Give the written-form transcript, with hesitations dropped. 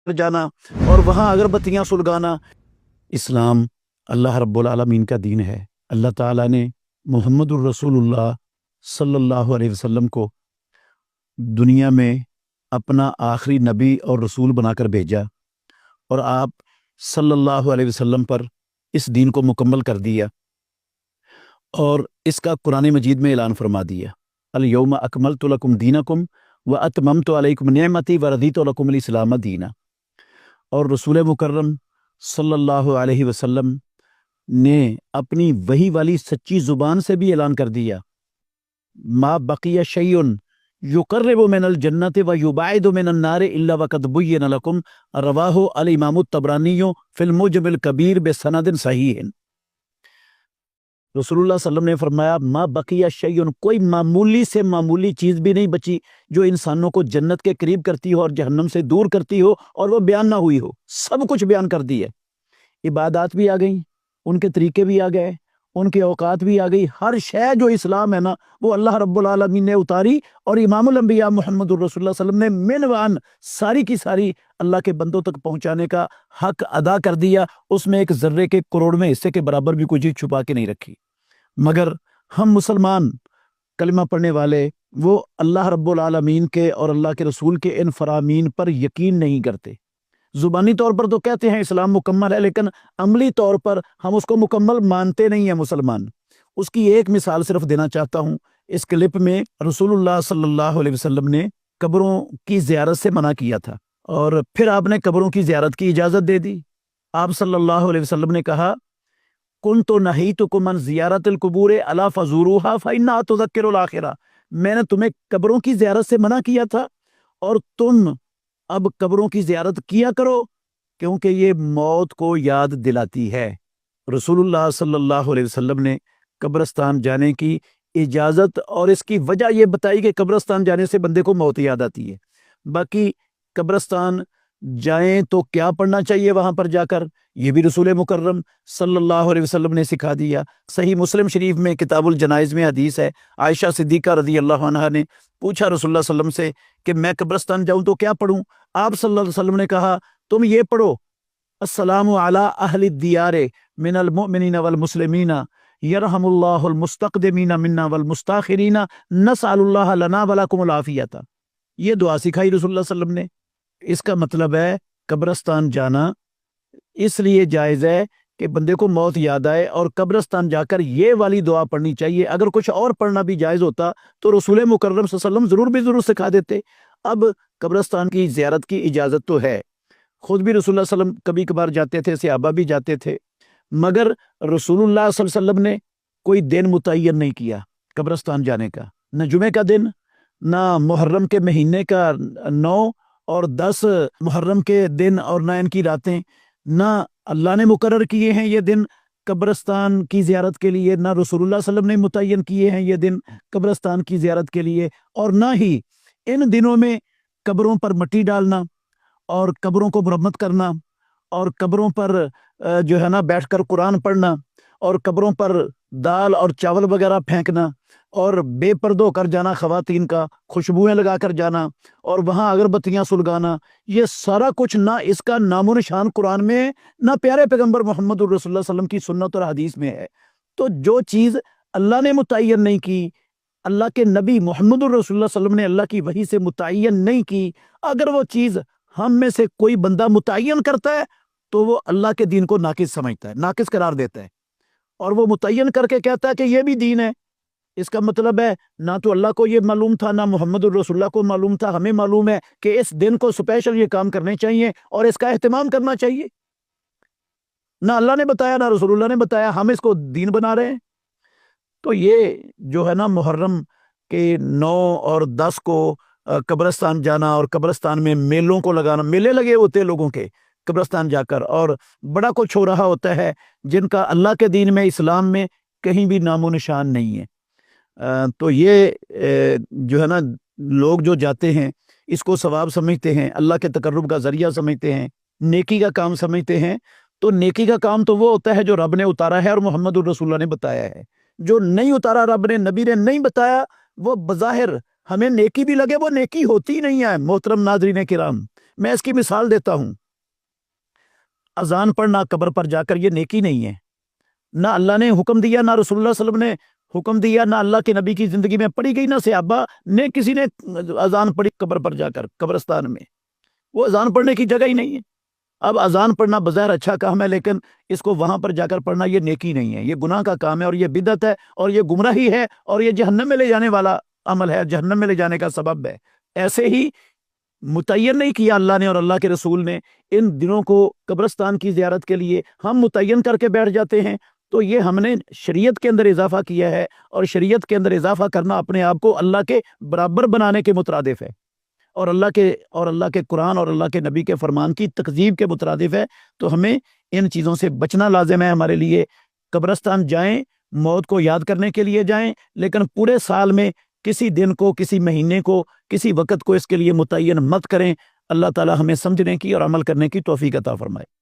جانا اور وہاں اگربتیاں سلگانا۔ اسلام اللہ رب العالمین کا دین ہے۔ اللہ تعالیٰ نے محمد الرسول اللہ صلی اللہ علیہ وسلم کو دنیا میں اپنا آخری نبی اور رسول بنا کر بھیجا، اور آپ صلی اللہ علیہ وسلم پر اس دین کو مکمل کر دیا، اور اس کا قرآن مجید میں اعلان فرما دیا، الیوم اکملت لکم دینکم واتممت علیکم نعمتی ورضیت لکم الاسلام دینا۔ اور رسول مکرم صلی اللہ علیہ وسلم نے اپنی وحی والی سچی زبان سے بھی اعلان کر دیا، ما بقی شیء یقرب من الجنت و یبعد من النار الا وقد بین لکم، رواہ الامام الطبرانی فی المعجم الکبیر بسند صحیح۔ رسول اللہ صلی اللہ علیہ وسلم نے فرمایا ما بقی شیء، کوئی معمولی سے معمولی چیز بھی نہیں بچی جو انسانوں کو جنت کے قریب کرتی ہو اور جہنم سے دور کرتی ہو اور وہ بیان نہ ہوئی ہو، سب کچھ بیان کر دی ہے۔ عبادات بھی آ گئیں، ان کے طریقے بھی آ گئے، ان کے اوقات بھی آ گئی، ہر شے جو اسلام ہے نا وہ اللہ رب العالمین نے اتاری، اور امام الانبیاء محمد الرسول اللہ صلی اللہ علیہ وسلم نے منوان ساری کی ساری اللہ کے بندوں تک پہنچانے کا حق ادا کر دیا۔ اس میں ایک ذرے کے کروڑویں حصے کے برابر بھی کوئی چیز چھپا کے نہیں رکھی۔ مگر ہم مسلمان کلمہ پڑھنے والے وہ اللہ رب العالمین کے اور اللہ کے رسول کے ان فرامین پر یقین نہیں کرتے۔ زبانی طور پر تو کہتے ہیں اسلام مکمل ہے، لیکن عملی طور پر ہم اس کو مکمل مانتے نہیں ہیں مسلمان۔ اس کی ایک مثال صرف دینا چاہتا ہوں۔ اس کلپ میں رسول اللہ صلی اللہ علیہ وسلم نے قبروں کی زیارت سے منع کیا تھا، اور پھر آپ نے قبروں کی زیارت کی اجازت دے دی۔ آپ صلی اللہ علیہ وسلم نے کہا کنت نہیتکم عن زیارت القبور الا فزوروها فانها تذکر الاخرہ، میں نے تمہیں قبروں کی زیارت سے منع کیا تھا، اور تم اب قبروں کی زیارت کیا کرو کیونکہ یہ موت کو یاد دلاتی ہے۔ رسول اللہ صلی اللہ علیہ وسلم نے قبرستان جانے کی اجازت اور اس کی وجہ یہ بتائی کہ قبرستان جانے سے بندے کو موت یاد آتی ہے۔ باقی قبرستان جائیں تو کیا پڑھنا چاہیے وہاں پر جا کر، یہ بھی رسول مکرم صلی اللہ علیہ وسلم نے سکھا دیا۔ صحیح مسلم شریف میں کتاب الجنائز میں حدیث ہے، عائشہ صدیقہ رضی اللہ عنہا نے پوچھا رسول اللہ صلی اللہ علیہ وسلم سے کہ میں قبرستان جاؤں تو کیا پڑھوں؟ آپ صلی اللہ علیہ وسلم نے کہا تم یہ پڑھو السلام علی اہل الدیار من المؤمنین والمسلمین یرحم اللہ المستقدمین منا والمستاخرین نسأل اللہ لنا ولکم العافیۃ۔ یہ دعا سکھائی رسول اللہ صلی اللہ علیہ وسلم نے۔ اس کا مطلب ہے قبرستان جانا اس لیے جائز ہے کہ بندے کو موت یاد آئے، اور قبرستان جا کر یہ والی دعا پڑھنی چاہیے۔ اگر کچھ اور پڑھنا بھی جائز ہوتا تو رسول مکرم صلی اللہ علیہ وسلم ضرور سکھا دیتے۔ اب قبرستان کی زیارت کی اجازت تو ہے، خود بھی رسول اللہ صلی اللہ علیہ وسلم کبھی کبھار جاتے تھے، صحابہ بھی جاتے تھے، مگر رسول اللہ صلی اللہ علیہ وسلم نے کوئی دن متعین نہیں کیا قبرستان جانے کا، نہ جمعے کا دن، نہ محرم کے مہینے کا 9 اور 10 محرم کے دن، اور نہ ان کی راتیں، نہ اللہ نے مقرر کیے ہیں یہ دن قبرستان کی زیارت کے لیے، نہ رسول اللہ صلی اللہ علیہ وسلم نے متعین کیے ہیں یہ دن قبرستان کی زیارت کے لیے، اور نہ ہی ان دنوں میں قبروں پر مٹی ڈالنا اور قبروں کو مرمت کرنا اور قبروں پر جو ہے نا بیٹھ کر قرآن پڑھنا اور قبروں پر دال اور چاول وغیرہ پھینکنا اور بے پردہ ہو کر جانا خواتین کا، خوشبوئیں لگا کر جانا اور وہاں اگربتیاں سلگانا، یہ سارا کچھ نہ اس کا نام و نشان قرآن میں ہے، نہ پیارے پیغمبر محمد الرسول اللہ صلی اللہ علیہ وسلم کی سنت اور حدیث میں ہے۔ تو جو چیز اللہ نے متعین نہیں کی، اللہ کے نبی محمد الرسول اللہ صلی اللہ علیہ وسلم نے اللہ کی وحی سے متعین نہیں کی، اگر وہ چیز ہم میں سے کوئی بندہ متعین کرتا ہے تو وہ اللہ کے دین کو ناقص سمجھتا ہے، ناقص قرار دیتا ہے، اور وہ متعین کر کے کہتا ہے کہ یہ بھی دین ہے۔ اس کا مطلب ہے نہ تو اللہ کو یہ معلوم تھا، نہ محمد الرسول اللہ کو معلوم تھا۔ ہمیں معلوم ہے کہ اس دن کو سپیشل یہ کام کرنے چاہیے اور اس کا اہتمام کرنا چاہیے۔ نہ اللہ نے بتایا نہ رسول اللہ نے بتایا، ہم اس کو دین بنا رہے ہیں۔ تو یہ جو ہے نا محرم کے 9 اور 10 کو قبرستان جانا اور قبرستان میں میلوں کو لگانا، میلے لگے ہوتے لوگوں کے قبرستان جا کر، اور بڑا کچھ ہو رہا ہوتا ہے جن کا اللہ کے دین میں اسلام میں کہیں بھی نام و نشان نہیں ہے۔ تو یہ جو ہے نا لوگ جو جاتے ہیں اس کو ثواب سمجھتے ہیں، اللہ کے تقرب کا ذریعہ سمجھتے ہیں، نیکی کا کام سمجھتے ہیں۔ تو نیکی کا کام تو وہ ہوتا ہے جو رب نے اتارا ہے اور محمد الرسول اللہ نے بتایا ہے۔ جو نہیں اتارا رب نے، نبی نے نہیں بتایا، وہ بظاہر ہمیں نیکی بھی لگے وہ نیکی ہوتی نہیں ہے۔ محترم ناظرین کرام، میں اس کی مثال دیتا ہوں، اذان پڑھنا قبر پر جا کر یہ نیکی نہیں ہے، نہ اللہ نے حکم دیا، نہ رسول اللہ صلی اللہ علیہ وسلم نے حکم دیا، نہ اللہ کے نبی کی زندگی میں پڑھی گئی، نہ صحابہ نے کسی نے اذان پڑھی قبر پر جا کر قبرستان میں، وہ اذان پڑھنے کی جگہ ہی نہیں ہے۔ اب اذان پڑھنا بظاہر اچھا کام ہے، لیکن اس کو وہاں پر جا کر پڑھنا یہ نیکی نہیں ہے، یہ گناہ کا کام ہے، اور یہ بدعت ہے، اور یہ گمراہی ہے، اور یہ جہنم میں لے جانے والا عمل ہے، جہنم میں لے جانے کا سبب ہے۔ ایسے ہی متعین نہیں کیا اللہ نے اور اللہ کے رسول نے ان دنوں کو قبرستان کی زیارت کے لیے، ہم متعین کر کے بیٹھ جاتے ہیں، تو یہ ہم نے شریعت کے اندر اضافہ کیا ہے، اور شریعت کے اندر اضافہ کرنا اپنے آپ کو اللہ کے برابر بنانے کے مترادف ہے، اور اللہ کے قرآن اور اللہ کے نبی کے فرمان کی تکذیب کے مترادف ہے۔ تو ہمیں ان چیزوں سے بچنا لازم ہے ہمارے لیے۔ قبرستان جائیں، موت کو یاد کرنے کے لیے جائیں، لیکن پورے سال میں کسی دن کو، کسی مہینے کو، کسی وقت کو اس کے لیے متعین مت کریں۔ اللہ تعالی ہمیں سمجھنے کی اور عمل کرنے کی توفیق عطا فرمائے۔